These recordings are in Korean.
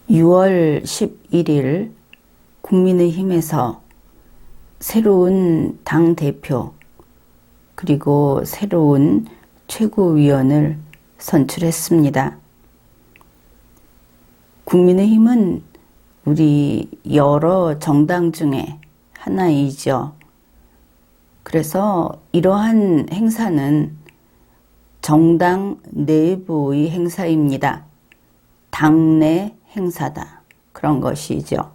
6월 11일 국민의힘에서 새로운 당대표 그리고 새로운 최고위원을 선출했습니다. 국민의힘은 우리 여러 정당 중에 하나이죠. 그래서 이러한 행사는 정당 내부의 행사입니다. 당내 행사다. 그런 것이죠.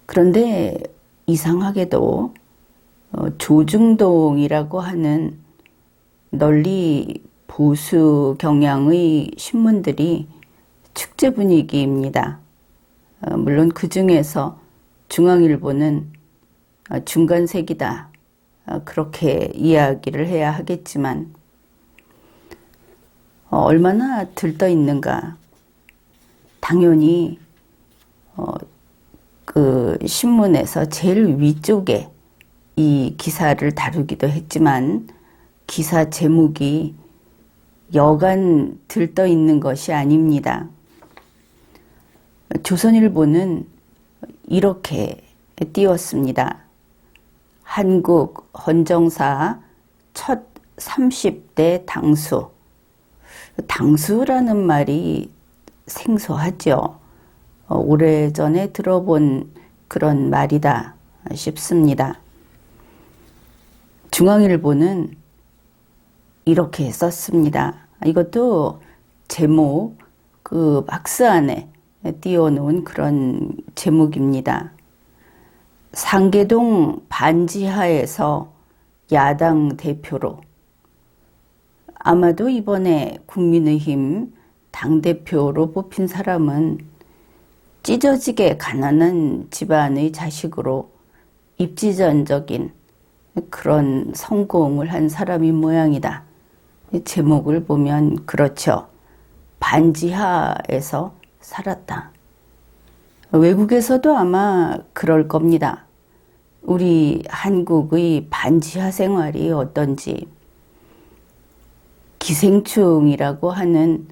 그런데 이상하게도 조중동이라고 하는 널리 보수 경향의 신문들이 축제 분위기입니다. 물론 그 중에서 중앙일보는 중간색이다. 그렇게 이야기를 해야 하겠지만 얼마나 들떠 있는가. 당연히 그 신문에서 제일 위쪽에 이 기사를 다루기도 했지만 기사 제목이 여간 들떠 있는 것이 아닙니다. 조선일보는 이렇게 띄웠습니다. 한국 헌정사 첫 30대 당수. 당수라는 말이 생소하죠. 오래전에 들어본 그런 말이다 싶습니다. 중앙일보는 이렇게 썼습니다. 이것도 제목 그 박스 안에 띄워놓은 그런 제목입니다. 상계동 반지하에서 야당 대표로. 아마도 이번에 국민의힘 당대표로 뽑힌 사람은 찢어지게 가난한 집안의 자식으로 입지전적인 그런 성공을 한 사람인 모양이다. 제목을 보면 그렇죠. 반지하에서 살았다. 외국에서도 아마 그럴 겁니다. 우리 한국의 반지하 생활이 어떤지. 기생충이라고 하는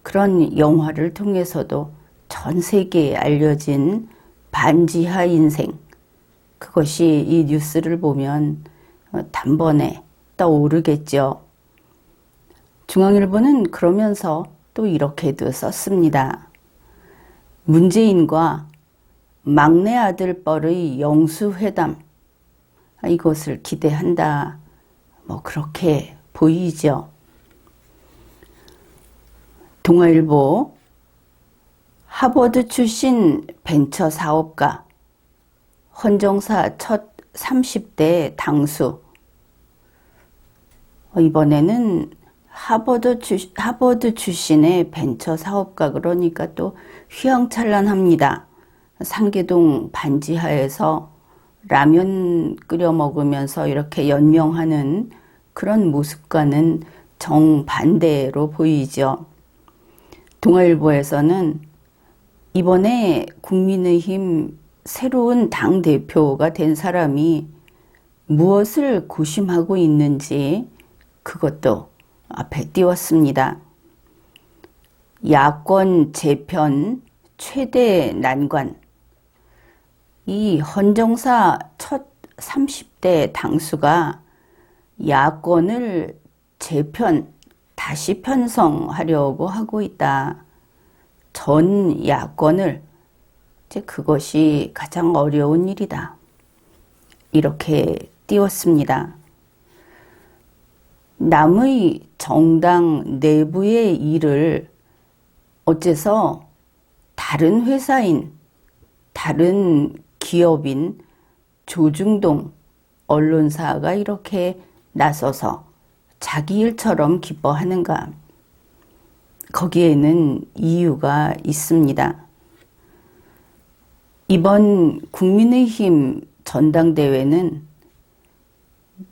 그런 영화를 통해서도 전 세계에 알려진 반지하 인생, 그것이 이 뉴스를 보면 단번에 떠오르겠죠. 중앙일보는 그러면서 또 이렇게도 썼습니다. 문재인과 막내 아들 뻘의 영수회담, 이것을 기대한다. 그렇게 보이죠. 동아일보, 하버드 출신 벤처 사업가, 헌정사 첫 30대 당수. 이번에는 하버드 출신의 벤처 사업가, 그러니까 또 휘황찬란합니다. 상계동 반지하에서 라면 끓여 먹으면서 이렇게 연명하는 그런 모습과는 정반대로 보이죠. 동아일보에서는 이번에 국민의힘 새로운 당대표가 된 사람이 무엇을 고심하고 있는지 그것도 앞에 띄웠습니다. 야권 재편 최대 난관. 이 헌정사 첫 30대 당수가 야권을 다시 편성하려고 하고 있다. 전 야권을, 그것이 가장 어려운 일이다. 이렇게 띄웠습니다. 남의 정당 내부의 일을 어째서 다른 회사인, 다른 기업인 조중동 언론사가 이렇게 나서서 자기 일처럼 기뻐하는가? 거기에는 이유가 있습니다. 이번 국민의힘 전당대회는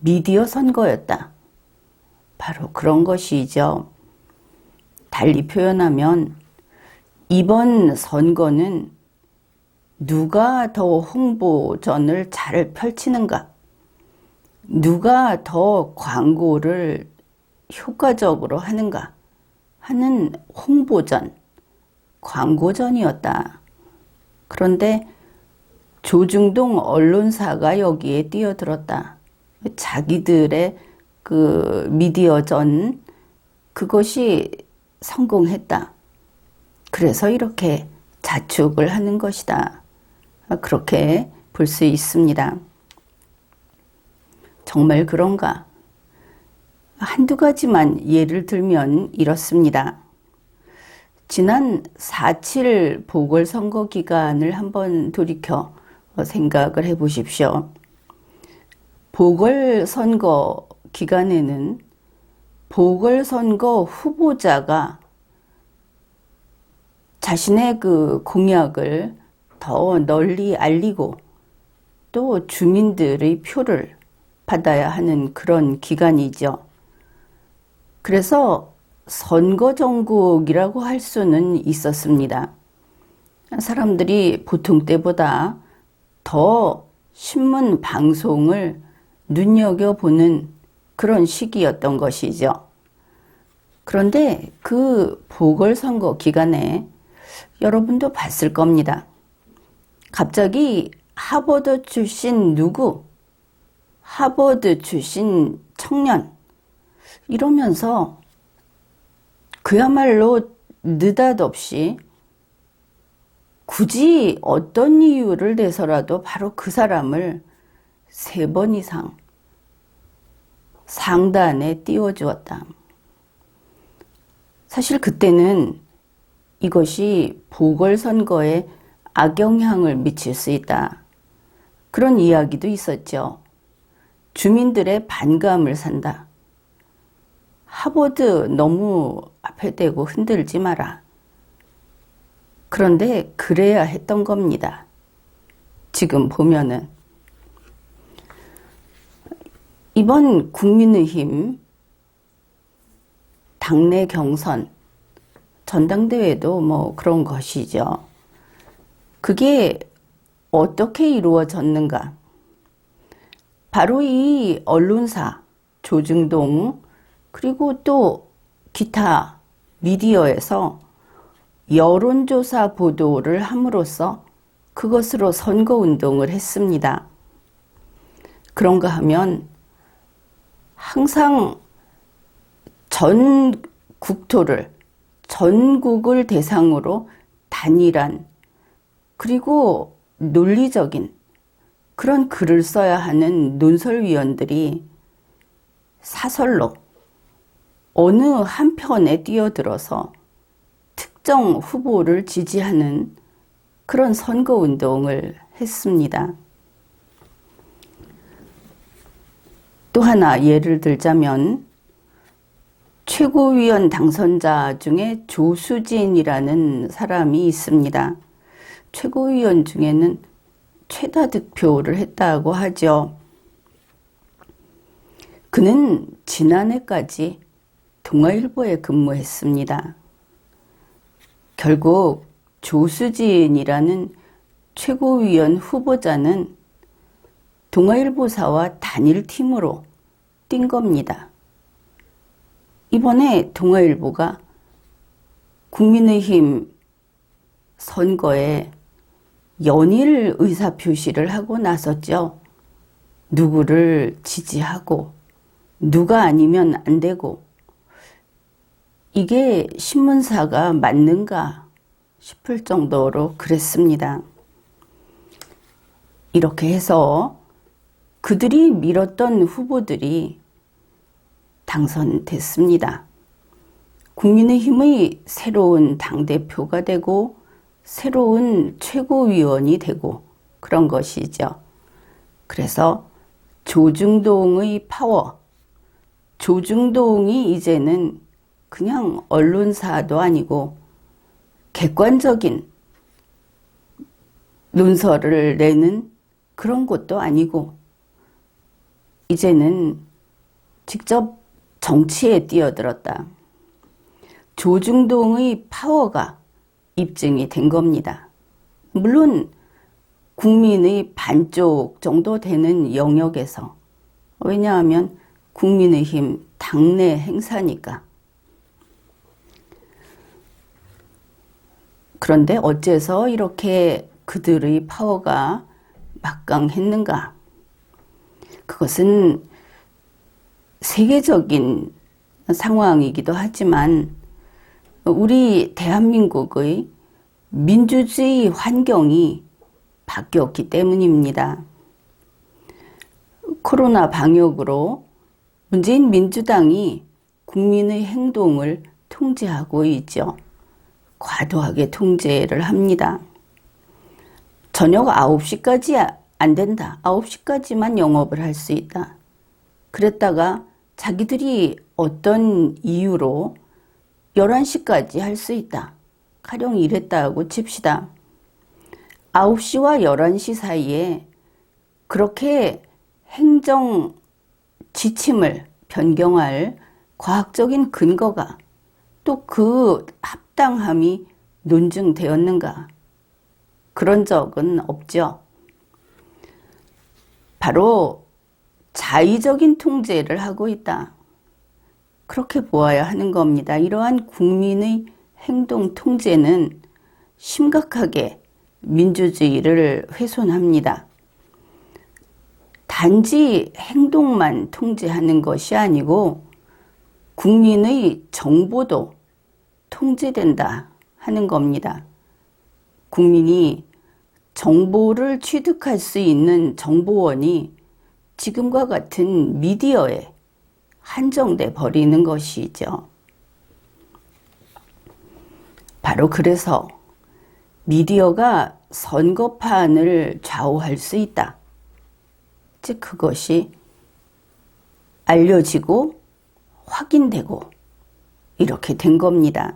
미디어 선거였다. 바로 그런 것이죠. 달리 표현하면 이번 선거는 누가 더 홍보전을 잘 펼치는가, 누가 더 광고를 효과적으로 하는가 하는 홍보전, 광고전이었다. 그런데 조중동 언론사가 여기에 뛰어들었다. 자기들의 그 미디어전, 그것이 성공했다. 그래서 이렇게 자축을 하는 것이다. 그렇게 볼 수 있습니다. 정말 그런가? 한두 가지만 예를 들면 이렇습니다. 지난 4.7 보궐선거 기간을 한번 돌이켜 생각을 해 보십시오. 보궐선거 기간에는 보궐선거 후보자가 자신의 그 공약을 더 널리 알리고 또 주민들의 표를 받아야 하는 그런 기간이죠. 그래서 선거전국이라고 할 수는 있었습니다. 사람들이 보통 때보다 더 신문 방송을 눈여겨보는 그런 시기였던 것이죠. 그런데 그 보궐선거 기간에 여러분도 봤을 겁니다. 갑자기 하버드 출신 누구, 하버드 출신 청년, 이러면서 그야말로 느닷없이 굳이 어떤 이유를 내서라도 바로 그 사람을 3번 이상 상단에 띄워주었다. 사실 그때는 이것이 보궐선거에 악영향을 미칠 수 있다. 그런 이야기도 있었죠. 주민들의 반감을 산다. 하버드 너무 앞에 대고 흔들지 마라. 그런데 그래야 했던 겁니다. 지금 보면은. 이번 국민의힘 당내 경선, 전당대회도 뭐 그런 것이죠. 그게 어떻게 이루어졌는가? 바로 이 언론사, 조중동, 그리고 또 기타 미디어에서 여론조사 보도를 함으로써 그것으로 선거운동을 했습니다. 그런가 하면 항상 전 국토를, 전국을 대상으로 단일한 그리고 논리적인 그런 글을 써야 하는 논설위원들이 사설로 어느 한편에 뛰어들어서 특정 후보를 지지하는 그런 선거운동을 했습니다. 또 하나 예를 들자면 최고위원 당선자 중에 조수진이라는 사람이 있습니다. 최고위원 중에는 최다 득표를 했다고 하죠. 그는 지난해까지 동아일보에 근무했습니다. 결국 조수진이라는 최고위원 후보자는 동아일보사와 단일팀으로 뛴 겁니다. 이번에 동아일보가 국민의힘 선거에 연일 의사표시를 하고 나섰죠. 누구를 지지하고 누가 아니면 안 되고 이게 신문사가 맞는가 싶을 정도로 그랬습니다. 이렇게 해서 그들이 밀었던 후보들이 당선됐습니다. 국민의힘의 새로운 당대표가 되고 새로운 최고위원이 되고 그런 것이죠. 그래서 조중동의 파워, 조중동이 이제는 그냥 언론사도 아니고 객관적인 논설을 내는 그런 곳도 아니고 이제는 직접 정치에 뛰어들었다. 조중동의 파워가 입증이 된 겁니다. 물론 국민의 반쪽 정도 되는 영역에서, 왜냐하면 국민의힘 당내 행사니까. 그런데 어째서 이렇게 그들의 파워가 막강했는가? 그것은 세계적인 상황이기도 하지만 우리 대한민국의 민주주의 환경이 바뀌었기 때문입니다. 코로나 방역으로 문재인 민주당이 국민의 행동을 통제하고 있죠. 과도하게 통제를 합니다. 저녁 9시까지 안 된다. 9시까지만 영업을 할 수 있다. 그랬다가 자기들이 어떤 이유로 11시까지 할 수 있다. 가령 이랬다고 칩시다. 9시와 11시 사이에 그렇게 행정 지침을 변경할 과학적인 근거가 또 그 합당함이 논증되었는가? 그런 적은 없죠. 바로 자의적인 통제를 하고 있다. 그렇게 보아야 하는 겁니다. 이러한 국민의 행동 통제는 심각하게 민주주의를 훼손합니다. 단지 행동만 통제하는 것이 아니고 국민의 정보도 통제된다 하는 겁니다. 국민이 정보를 취득할 수 있는 정보원이 지금과 같은 미디어에 한정돼 버리는 것이죠. 바로 그래서 미디어가 선거판을 좌우할 수 있다. 즉 그것이 알려지고 확인되고 이렇게 된 겁니다.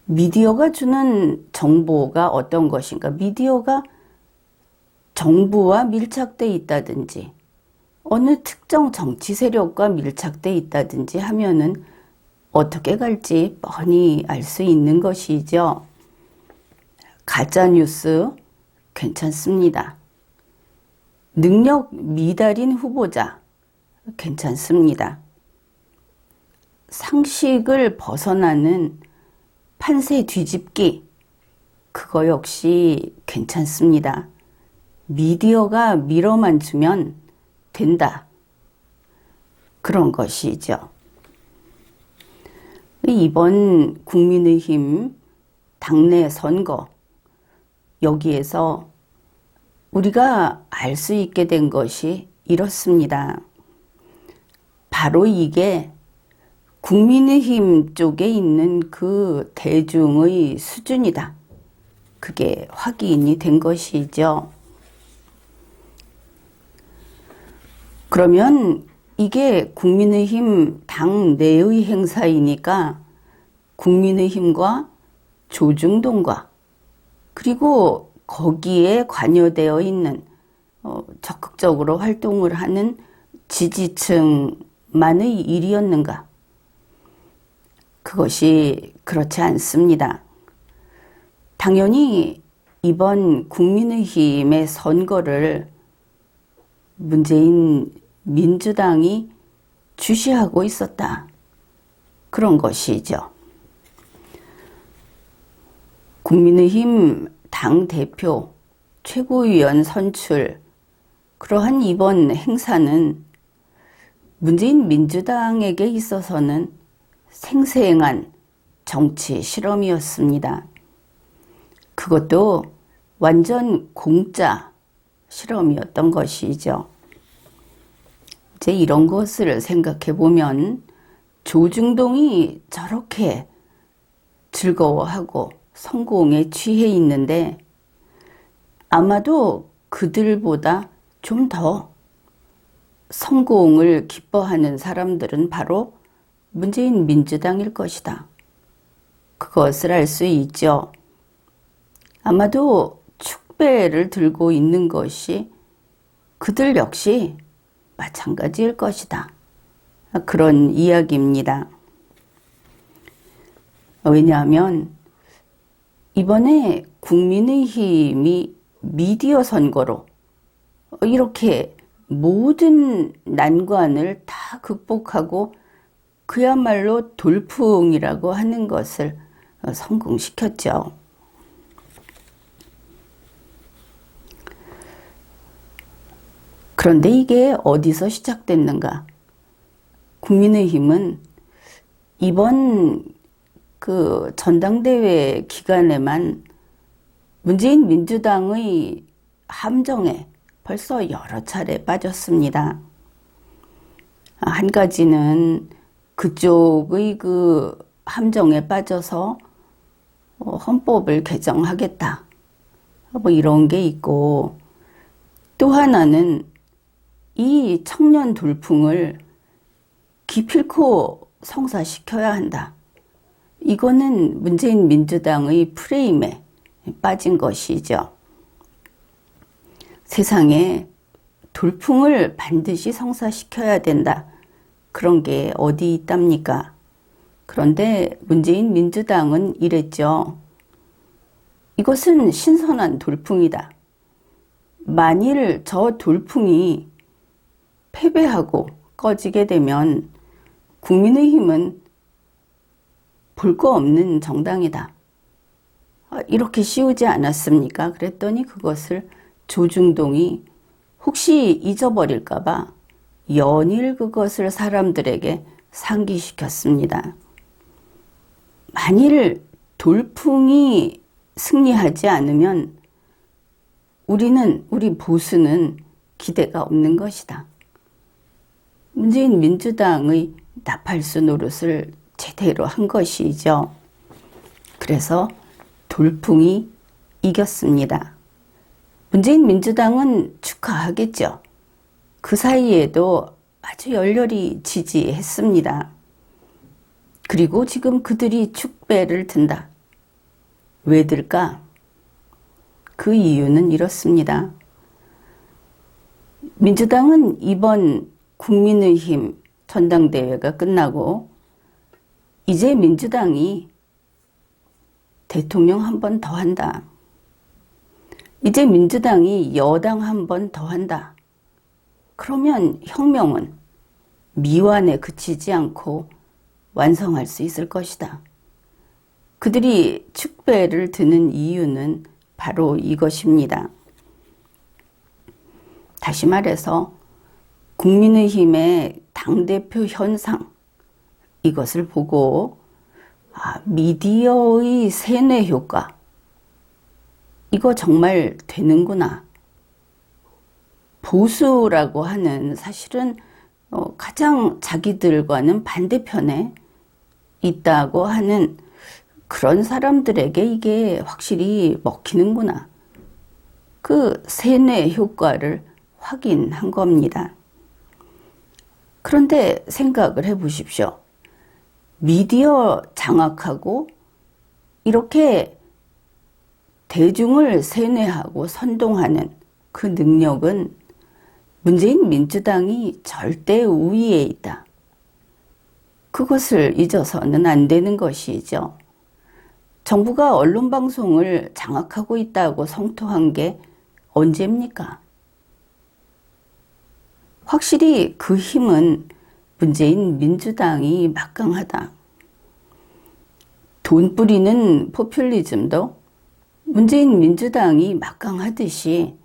미디어가 주는 정보가 어떤 것인가? 미디어가 정부와 밀착돼 있다든지 어느 특정 정치 세력과 밀착돼 있다든지 하면은 어떻게 갈지 뻔히 알 수 있는 것이죠. 가짜뉴스 괜찮습니다. 능력 미달인 후보자 괜찮습니다. 상식을 벗어나는 판세 뒤집기 그거 역시 괜찮습니다. 미디어가 밀어만 주면 된다. 그런 것이죠. 이번 국민의힘 당내 선거 여기에서 우리가 알 수 있게 된 것이 이렇습니다. 바로 이게 국민의힘 쪽에 있는 그 대중의 수준이다. 그게 확인이 된 것이죠. 그러면 이게 국민의힘 당 내의 행사이니까 국민의힘과 조중동과 그리고 거기에 관여되어 있는 적극적으로 활동을 하는 지지층만의 일이었는가? 그것이 그렇지 않습니다. 당연히 이번 국민의힘의 선거를 문재인 민주당이 주시하고 있었다. 그런 것이죠. 국민의힘 당대표, 최고위원 선출, 그러한 이번 행사는 문재인 민주당에게 있어서는 생생한 정치 실험이었습니다. 그것도 완전 공짜 실험이었던 것이죠. 이제 이런 것을 생각해 보면 조중동이 저렇게 즐거워하고 성공에 취해 있는데 아마도 그들보다 좀 더 성공을 기뻐하는 사람들은 바로 문재인 민주당일 것이다. 그것을 알 수 있죠. 아마도 축배를 들고 있는 것이 그들 역시 마찬가지일 것이다. 그런 이야기입니다. 왜냐하면 이번에 국민의힘이 미디어 선거로 이렇게 모든 난관을 다 극복하고 그야말로 돌풍이라고 하는 것을 성공시켰죠. 그런데 이게 어디서 시작됐는가? 국민의힘은 이번 그 전당대회 기간에만 문재인 민주당의 함정에 벌써 여러 차례 빠졌습니다. 한 가지는 그쪽의 그 함정에 빠져서 헌법을 개정하겠다, 뭐 이런 게 있고, 또 하나는 이 청년 돌풍을 기필코 성사시켜야 한다. 이거는 문재인 민주당의 프레임에 빠진 것이죠. 세상에 돌풍을 반드시 성사시켜야 된다. 그런 게 어디 있답니까? 그런데 문재인 민주당은 이랬죠. 이것은 신선한 돌풍이다. 만일 저 돌풍이 패배하고 꺼지게 되면 국민의힘은 볼 거 없는 정당이다. 이렇게 씌우지 않았습니까? 그랬더니 그것을 조중동이 혹시 잊어버릴까봐 연일 그것을 사람들에게 상기시켰습니다. 만일 돌풍이 승리하지 않으면 우리 보수는 기대가 없는 것이다. 문재인 민주당의 나팔수 노릇을 제대로 한 것이죠. 그래서 돌풍이 이겼습니다. 문재인 민주당은 축하하겠죠. 그 사이에도 아주 열렬히 지지했습니다. 그리고 지금 그들이 축배를 든다. 왜 들까? 그 이유는 이렇습니다. 민주당은 이번 국민의힘 전당대회가 끝나고 이제 민주당이 대통령 한 번 더 한다. 이제 민주당이 여당 한 번 더 한다. 그러면 혁명은 미완에 그치지 않고 완성할 수 있을 것이다. 그들이 축배를 드는 이유는 바로 이것입니다. 다시 말해서 국민의힘의 당대표 현상, 이것을 보고 미디어의 세뇌 효과, 이거 정말 되는구나. 보수라고 하는 사실은 가장 자기들과는 반대편에 있다고 하는 그런 사람들에게 이게 확실히 먹히는구나. 그 세뇌 효과를 확인한 겁니다. 그런데 생각을 해보십시오. 미디어 장악하고 이렇게 대중을 세뇌하고 선동하는 그 능력은 문재인 민주당이 절대 우위에 있다. 그것을 잊어서는 안 되는 것이죠. 정부가 언론방송을 장악하고 있다고 성토한 게 언제입니까? 확실히 그 힘은 문재인 민주당이 막강하다. 돈 뿌리는 포퓰리즘도 문재인 민주당이 막강하듯이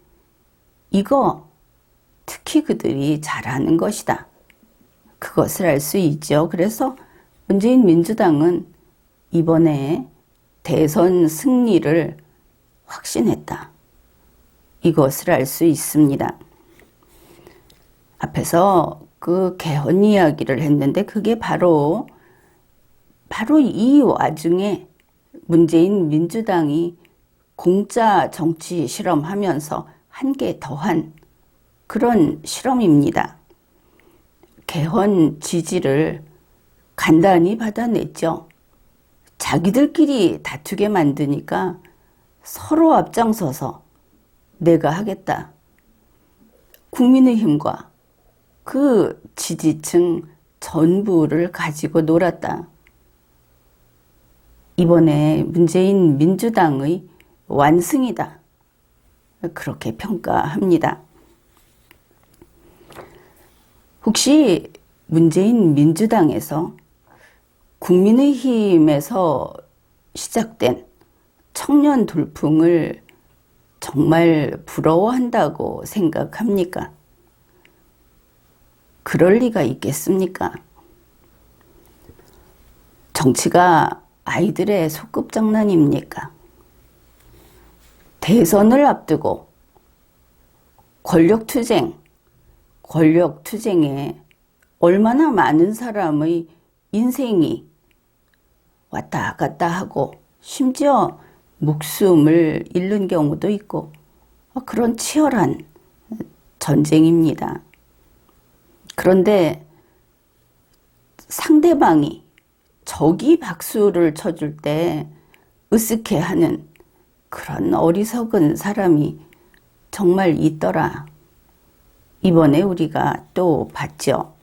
이거 특히 그들이 잘하는 것이다. 그것을 알 수 있죠. 그래서 문재인 민주당은 이번에 대선 승리를 확신했다. 이것을 알 수 있습니다. 앞에서 그 개헌 이야기를 했는데 그게 바로 이 와중에 문재인 민주당이 공짜 정치 실험하면서 한 개 더한 그런 실험입니다. 개헌 지지를 간단히 받아냈죠. 자기들끼리 다투게 만드니까 서로 앞장서서 내가 하겠다. 국민의힘과 그 지지층 전부를 가지고 놀았다. 이번에 문재인 민주당의 완승이다. 그렇게 평가합니다. 혹시 문재인 민주당에서 국민의힘에서 시작된 청년 돌풍을 정말 부러워한다고 생각합니까? 그럴 리가 있겠습니까? 정치가 아이들의 소꿉장난입니까? 대선을 앞두고 권력투쟁에 얼마나 많은 사람의 인생이 왔다 갔다 하고 심지어 목숨을 잃는 경우도 있고 그런 치열한 전쟁입니다. 그런데 상대방이 적이 박수를 쳐줄 때 으쓱해하는 그런 어리석은 사람이 정말 있더라. 이번에 우리가 또 봤죠.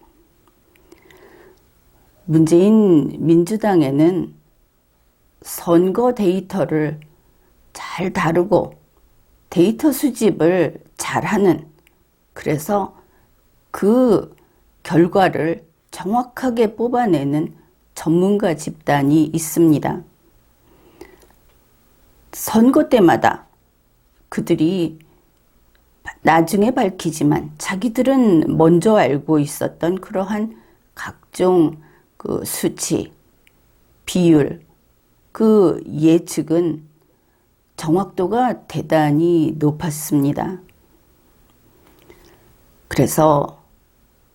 문재인 민주당에는 선거 데이터를 잘 다루고 데이터 수집을 잘하는, 그래서 그 결과를 정확하게 뽑아내는 전문가 집단이 있습니다. 선거 때마다 그들이 나중에 밝히지만 자기들은 먼저 알고 있었던 그러한 각종 그 수치, 비율, 그 예측은 정확도가 대단히 높았습니다. 그래서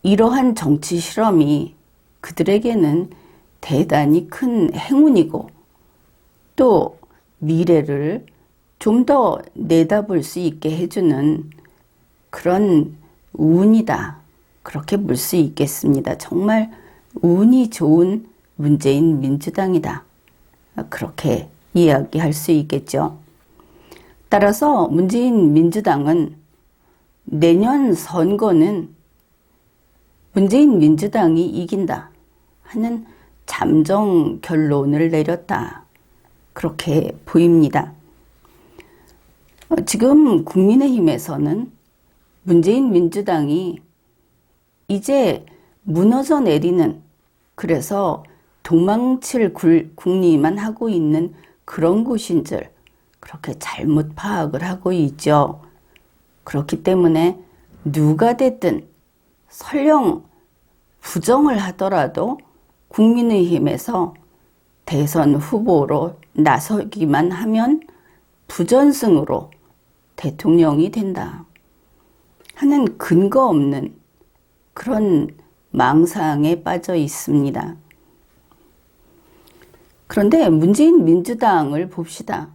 이러한 정치 실험이 그들에게는 대단히 큰 행운이고 또 미래를 좀 더 내다볼 수 있게 해주는 그런 운이다. 그렇게 볼 수 있겠습니다. 정말 운이 좋은 문재인 민주당이다. 그렇게 이야기할 수 있겠죠. 따라서 문재인 민주당은 내년 선거는 문재인 민주당이 이긴다 하는 잠정 결론을 내렸다. 그렇게 보입니다. 지금 국민의힘에서는 문재인 민주당이 이제 무너져 내리는, 그래서 도망칠 궁리만 하고 있는 그런 곳인 줄 그렇게 잘못 파악을 하고 있죠. 그렇기 때문에 누가 됐든 설령 부정을 하더라도 국민의힘에서 대선 후보로 나서기만 하면 부전승으로 대통령이 된다 하는 근거 없는 그런 망상에 빠져 있습니다. 그런데 문재인 민주당을 봅시다.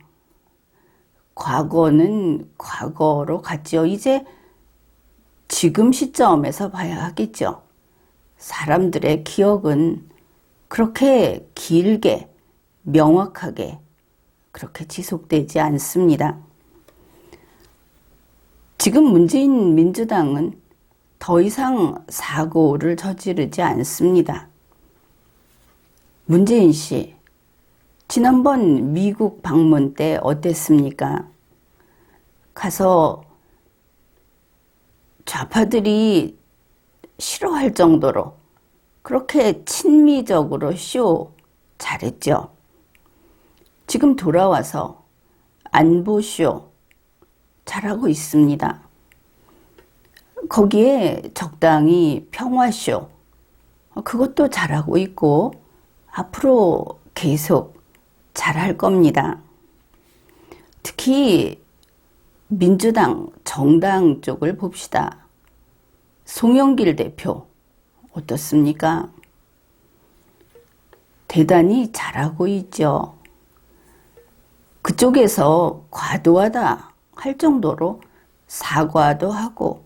과거는 과거로 갔죠. 이제 지금 시점에서 봐야 하겠죠. 사람들의 기억은 그렇게 길게 명확하게 그렇게 지속되지 않습니다. 지금 문재인 민주당은 더 이상 사고를 저지르지 않습니다. 문재인 씨, 지난번 미국 방문 때 어땠습니까? 가서 좌파들이 싫어할 정도로 그렇게 친미적으로 쇼 잘했죠. 지금 돌아와서 안보쇼 잘하고 있습니다. 거기에 적당히 평화쇼 그것도 잘하고 있고 앞으로 계속 잘할 겁니다. 특히 민주당 정당 쪽을 봅시다. 송영길 대표 어떻습니까? 대단히 잘하고 있죠. 그쪽에서 과도하다 할 정도로 사과도 하고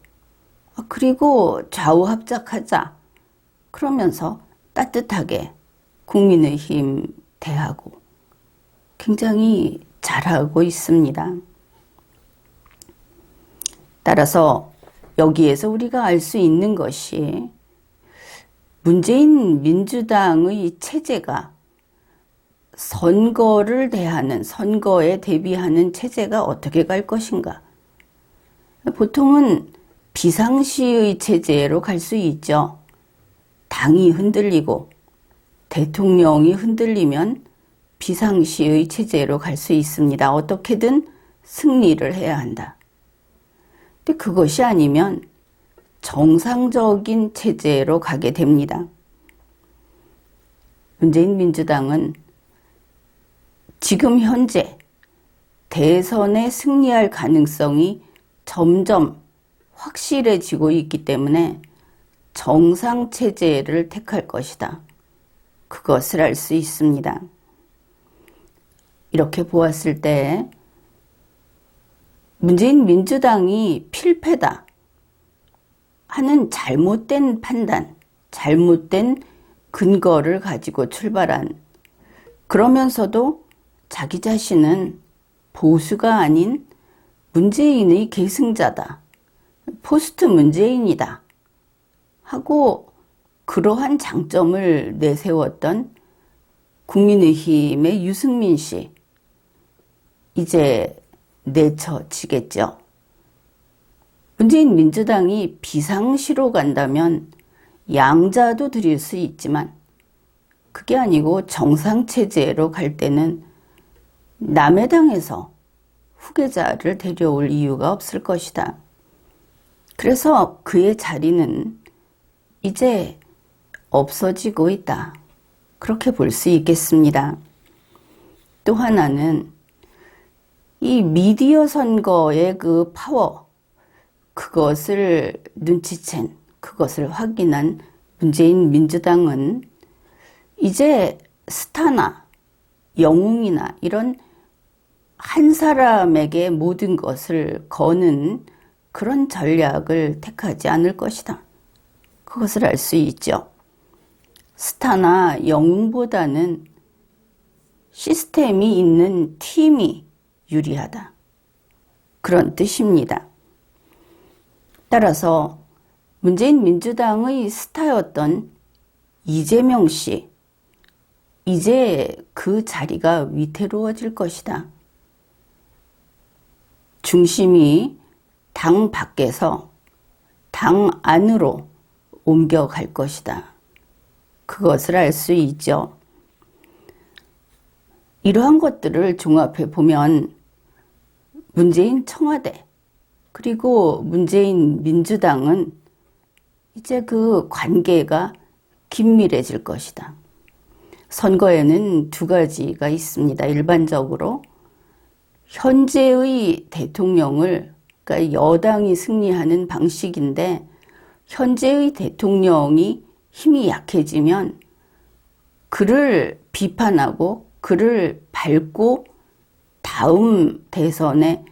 그리고 좌우합작하자 그러면서 따뜻하게 국민의힘 대하고 굉장히 잘하고 있습니다. 따라서 여기에서 우리가 알 수 있는 것이 문재인 민주당의 체제가 선거를 대하는, 선거에 대비하는 체제가 어떻게 갈 것인가. 보통은 비상시의 체제로 갈 수 있죠. 당이 흔들리고 대통령이 흔들리면 비상시의 체제로 갈 수 있습니다. 어떻게든 승리를 해야 한다. 근데 그것이 아니면 정상적인 체제로 가게 됩니다. 문재인 민주당은 지금 현재 대선에 승리할 가능성이 점점 확실해지고 있기 때문에 정상체제를 택할 것이다. 그것을 알 수 있습니다. 이렇게 보았을 때 문재인 민주당이 필패다 하는 잘못된 판단, 잘못된 근거를 가지고 출발한, 그러면서도 자기 자신은 보수가 아닌 문재인의 계승자다, 포스트 문재인이다 하고 그러한 장점을 내세웠던 국민의힘의 유승민 씨, 이제 내쳐지겠죠. 문재인 민주당이 비상시로 간다면 양자도 드릴 수 있지만 그게 아니고 정상체제로 갈 때는 남의 당에서 후계자를 데려올 이유가 없을 것이다. 그래서 그의 자리는 이제 없어지고 있다. 그렇게 볼 수 있겠습니다. 또 하나는 이 미디어 선거의 그 파워, 그것을 눈치챈, 그것을 확인한 문재인 민주당은 이제 스타나 영웅이나 이런 한 사람에게 모든 것을 거는 그런 전략을 택하지 않을 것이다. 그것을 알 수 있죠. 스타나 영웅보다는 시스템이 있는 팀이 유리하다. 그런 뜻입니다. 따라서 문재인 민주당의 스타였던 이재명 씨, 이제 그 자리가 위태로워질 것이다. 중심이 당 밖에서 당 안으로 옮겨갈 것이다. 그것을 알 수 있죠. 이러한 것들을 종합해 보면 문재인 청와대 그리고 문재인 민주당은 이제 그 관계가 긴밀해질 것이다. 선거에는 두 가지가 있습니다. 일반적으로 현재의 대통령을, 그러니까 여당이 승리하는 방식인데 현재의 대통령이 힘이 약해지면 그를 비판하고 그를 밟고 다음 대선에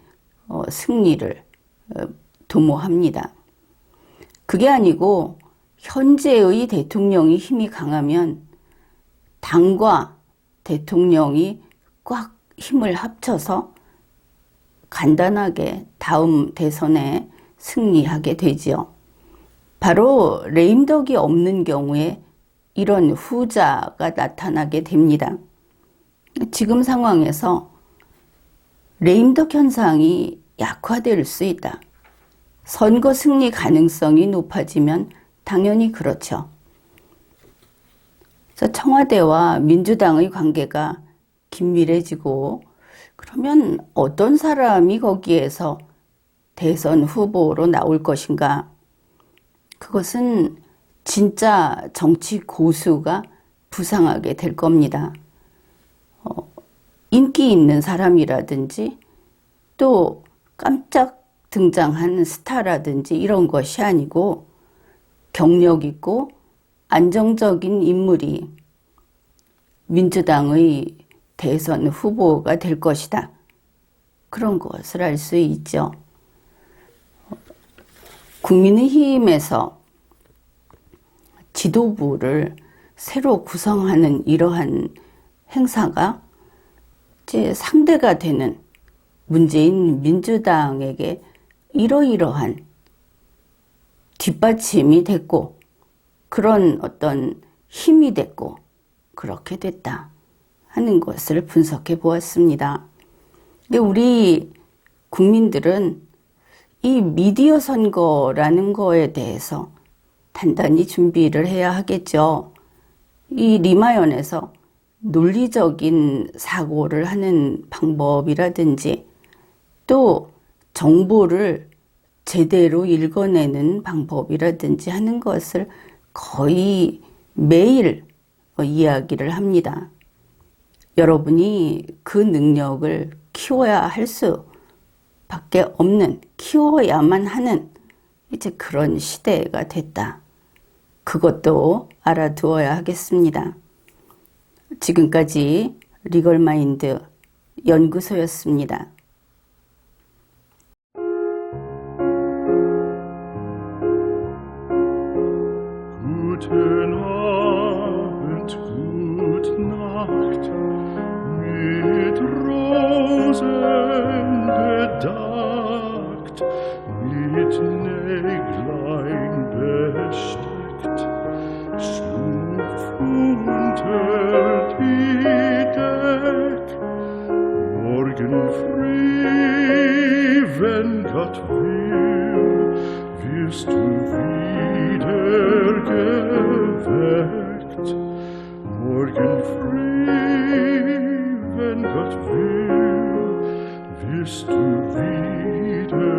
승리를 도모합니다. 그게 아니고 현재의 대통령이 힘이 강하면 당과 대통령이 꽉 힘을 합쳐서 간단하게 다음 대선에 승리하게 되지요. 바로 레임덕이 없는 경우에 이런 후자가 나타나게 됩니다. 지금 상황에서 레임덕 현상이 약화될 수 있다. 선거 승리 가능성이 높아지면 당연히 그렇죠. 그래서 청와대와 민주당의 관계가 긴밀해지고 그러면 어떤 사람이 거기에서 대선 후보로 나올 것인가? 그것은 진짜 정치 고수가 부상하게 될 겁니다. 인기 있는 사람이라든지 또 깜짝 등장한 스타라든지 이런 것이 아니고 경력 있고 안정적인 인물이 민주당의 대선 후보가 될 것이다. 그런 것을 알 수 있죠. 국민의힘에서 지도부를 새로 구성하는 이러한 행사가 이제 상대가 되는 문재인 민주당에게 이러이러한 뒷받침이 됐고 그런 어떤 힘이 됐고 그렇게 됐다 하는 것을 분석해 보았습니다. 근데 우리 국민들은 이 미디어 선거라는 거에 대해서 단단히 준비를 해야 하겠죠. 이 리마연에서 논리적인 사고를 하는 방법이라든지 또 정보를 제대로 읽어내는 방법이라든지 하는 것을 거의 매일 이야기를 합니다. 여러분이 그 능력을 키워야 할 수밖에 없는, 키워야만 하는 이제 그런 시대가 됐다. 그것도 알아두어야 하겠습니다. 지금까지 리걸마인드 연구소였습니다. Guten Abend, gute Nacht, mit Rosen bedeckt, mit Näglein besteckt, schlupf unter die Deck. Morgen früh, wenn Gott will, wirst du wieder geweckt. Morgen früh, wenn Gott will, wirst du wieder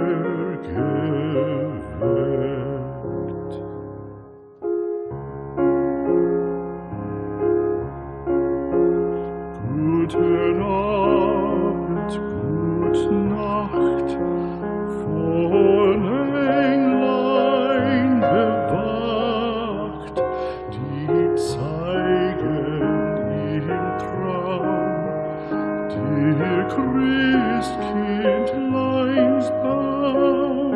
geweckt. Guten Abend, gute Nacht, von Englein bewacht, die zeigen im Traum dir Christkindleins Baum.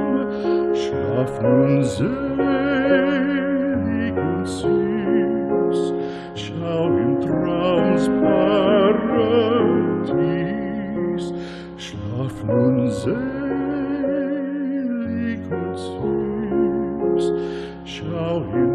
Schlaf nun selig und süß, schau im Traums Paradies. Schlaf nun selig und süß, schau im